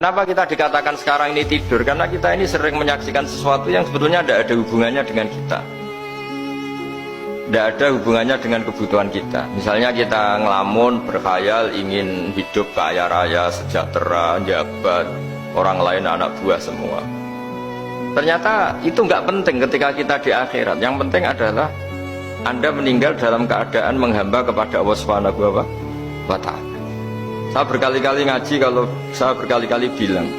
Kenapa kita dikatakan sekarang ini tidur? Karena kita ini sering menyaksikan sesuatu yang sebetulnya tidak ada hubungannya dengan kita. Tidak ada hubungannya dengan kebutuhan kita. Misalnya kita ngelamun, berkhayal, ingin hidup kaya raya, sejahtera, jabat, orang lain anak buah semua. Ternyata itu nggak penting ketika kita di akhirat. Yang penting adalah Anda meninggal dalam keadaan menghamba kepada Allah Subhanahu wa Ta'ala. Saya berkali-kali ngaji, kalau saya berkali-kali bilang,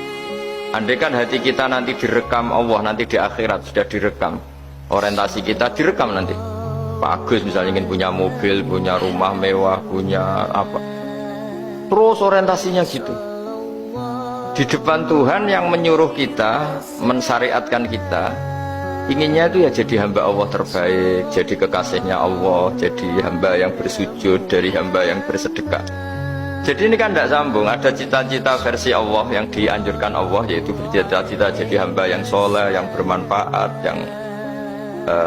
andaikan hati kita nanti direkam Allah, nanti di akhirat sudah direkam, orientasi kita direkam nanti. Pak Agus misalnya ingin punya mobil, punya rumah mewah, punya apa, terus orientasinya gitu. Di depan Tuhan yang menyuruh kita, mensyariatkan kita, inginnya itu ya jadi hamba Allah terbaik, jadi kekasihnya Allah, jadi hamba yang bersujud, dari hamba yang bersedekah. Jadi ini kan tidak sambung. Ada cita-cita versi Allah yang dianjurkan Allah, yaitu bercita-cita jadi hamba yang soleh, yang bermanfaat, yang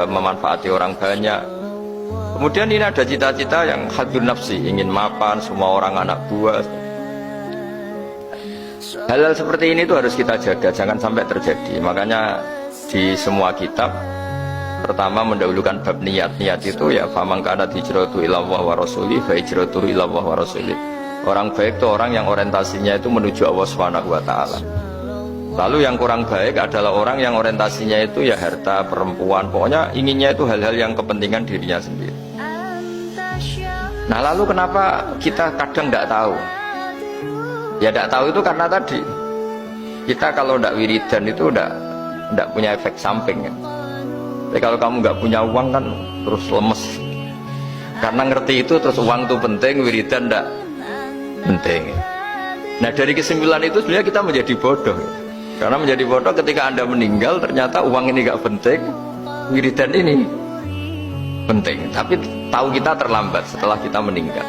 memanfaati orang banyak. Kemudian ini ada cita-cita yang hadun nafsi, ingin mapan semua orang anak buah. Hal-hal seperti ini itu harus kita jaga, jangan sampai terjadi. Makanya di semua kitab pertama mendahulukan bab niat. Niat itu ya faman kanat hijratuhu ilallah wa rasulih fa hijratuhu ilallah wa rasulih. Orang baik itu orang yang orientasinya itu menuju Allah Subhanahu wa Ta'ala. Lalu yang kurang baik adalah orang yang orientasinya itu ya harta, perempuan, pokoknya inginnya itu hal-hal yang kepentingan dirinya sendiri. Nah lalu kenapa kita kadang tidak tahu? Ya tidak tahu itu karena tadi kita kalau tidak wiridan itu tidak punya efek samping kan? Tapi kalau kamu nggak punya uang kan terus lemes. Karena ngerti itu terus uang itu penting, wiridan tidak penting. Nah dari kesimpulan itu sebenarnya kita menjadi bodoh. Karena menjadi bodoh ketika Anda meninggal ternyata uang ini gak penting, wiridan ini penting. Tapi tahu kita terlambat setelah kita meninggal.